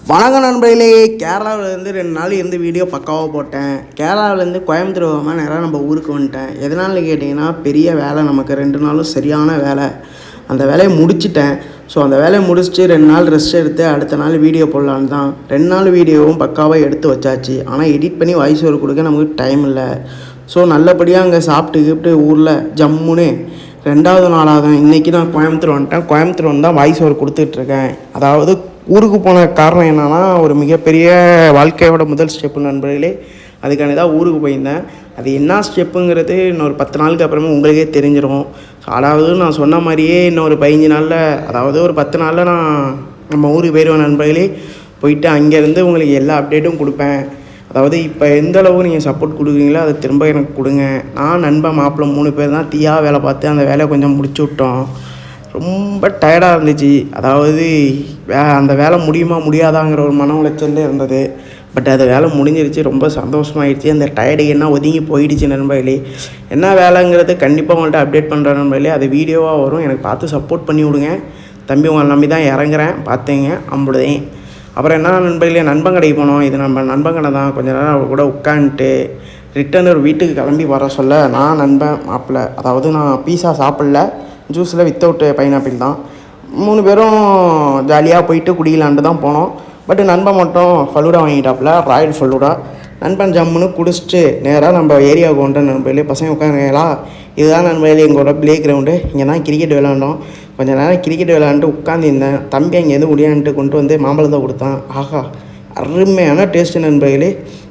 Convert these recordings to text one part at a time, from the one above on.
வணக்கம் நண்பர்களே. கேரளாவிலேருந்து 2 நாள் இருந்து வீடியோ பக்காவாக போட்டேன். கேரளாவிலேருந்து கோயம்புத்தூர் போகாமல் நேராக நம்ம ஊருக்கு வந்துட்டேன். எதனால கேட்டிங்கன்னா, பெரிய வேலை நமக்கு 2 நாளும் சரியான வேலை. அந்த வேலையை முடிச்சிட்டேன். ஸோ அந்த வேலையை முடிச்சுட்டு 2 நாள் ரெஸ்ட் எடுத்து அடுத்த நாள் வீடியோ போடலான்னு தான். 2 நாள் வீடியோவும் பக்காவாக எடுத்து வச்சாச்சு. ஆனால் எடிட் பண்ணி வாய்ஸ் ஓவர் கொடுக்க நமக்கு டைம் இல்லை. ஸோ நல்லபடியாக அங்கே சாப்பிட்டு ஊரில் ஜம்முன்னு 2வது நாளாக இன்றைக்கி நான் கோயம்புத்தூர் வந்துட்டேன். கோயம்புத்தூர் வந்து தான் வாய்ஸ் ஓவர் கொடுத்துட்ருக்கேன். அதாவது ஊருக்கு போன காரணம் என்னென்னா, ஒரு மிகப்பெரிய வாழ்க்கையோட முதல் ஸ்டெப்பு நண்பர்களே. அதுக்கான தான் ஊருக்கு போயிருந்தேன். அது என்ன ஸ்டெப்புங்கிறது இன்னொரு 10 நாளுக்கு அப்புறமே உங்களுக்கே தெரிஞ்சிடும். அதாவது நான் சொன்ன மாதிரியே இன்னொரு 15 நாளில், அதாவது ஒரு 10 நாளில் நான் நம்ம ஊருக்கு போயிடுவேன் நண்பர்களே. போயிட்டு அங்கேருந்து உங்களுக்கு எல்லா அப்டேட்டும் கொடுப்பேன். அதாவது இப்போ எந்த அளவுக்கு நீங்கள் சப்போர்ட் கொடுக்குறீங்களோ அதை திரும்ப எனக்கு கொடுங்க. நான் நண்பன் மாப்பிள்ளை 3 பேர் தான் தீயாக வேலை பார்த்து அந்த வேலையை கொஞ்சம் முடிச்சு விட்டோம். ரொம்ப டயர்டாக இருந்துச்சு. அதாவது அந்த வேலை முடியுமா முடியாதாங்கிற ஒரு மன உளைச்சல்ல இருந்தது. பட் அது வேலை முடிஞ்சிருச்சு. ரொம்ப சந்தோஷமாகிடுச்சு. அந்த டயர்டு என்ன ஒதுங்கி போயிடுச்சு நண்பர்களே. என்ன வேலைங்கிறது கண்டிப்பாக உங்கள்கிட்ட அப்டேட் பண்ணுற நண்பர்களே. அது வீடியோவாக வரும். எனக்கு பார்த்து சப்போர்ட் பண்ணி விடுங்க. தம்பி உங்களை நம்பி தான் இறங்குறேன். பார்த்துங்க அம்புடுதேன். அப்புறம் என்ன நண்பர்களே, நண்பன் கடைக்கு போனோம். இது நம்ம நண்பன் கடை தான். கொஞ்ச நேரம் அவர் கூட உட்காந்துட்டு ரிட்டன் ஒரு வீட்டுக்கு கிளம்பி வர சொல்ல, நான் நண்பன் மாப்பிள்ளை, அதாவது நான் பீஸா சாப்பிடல, ஜூஸில் வித்தவுட் பைனாப்பிள் தான். 3 பேரும் ஜாலியாக போயிட்டு குடிக்கலான்ட்டு தான் போனோம். பட் நண்பன் மட்டும் ஃபலூடா வாங்கிட்டாப்புல, ராயல் ஃபலூடா. நண்பன் ஜம்முன்னு குடிச்சிட்டு நேராக நம்ம ஏரியாவுக்கு வந்துட்டோம் நண்பர்களே. பசங்க உட்காந்துங்களா, இதுதான் நண்பர்களே எங்களோட ப்ளே கிரவுண்டு. இங்கே தான் கிரிக்கெட் விளாண்டோம். கொஞ்சம் நேரம் கிரிக்கெட் விளாண்டுட்டு உட்காந்துருந்தேன். தம்பி அங்கேருந்து முடியான்ட்டு கொண்டு வந்து மாம்பழத்தை கொடுத்தான். ஆஹா, அருமையான டேஸ்ட்டு நண்பர்களே.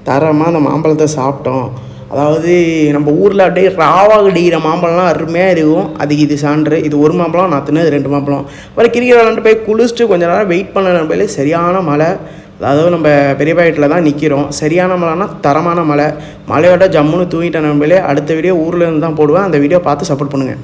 தரமாக அந்த மாம்பழத்தை சாப்பிட்டோம். அதாவது நம்ம ஊரில் அப்படியே ராவாக கிடைக்கிற மாம்பழம்லாம் அருமையாக இருக்கும். அதுக்கு இது சான்று. இது ஒரு மாம்பழம், நான் தின்னது 2 மாம்பழம். அப்புறம் கிரிக்கெட் விளாண்டு போய் குளிச்சுட்டு கொஞ்சம் நேரம் வெயிட் பண்ண நண்பர்களே. சரியான மழை. அதாவது நம்ம பெரியப்பா வீட்டில் தான் நிற்கிறோம். சரியான மழைனா தரமான மழையோட ஜம்முன்னு தூங்கிட்ட நண்பர்களே. அடுத்த வீடியோ ஊரில் இருந்து தான் போடுவேன். அந்த வீடியோ பார்த்து சப்போர்ட் பண்ணுங்கள்.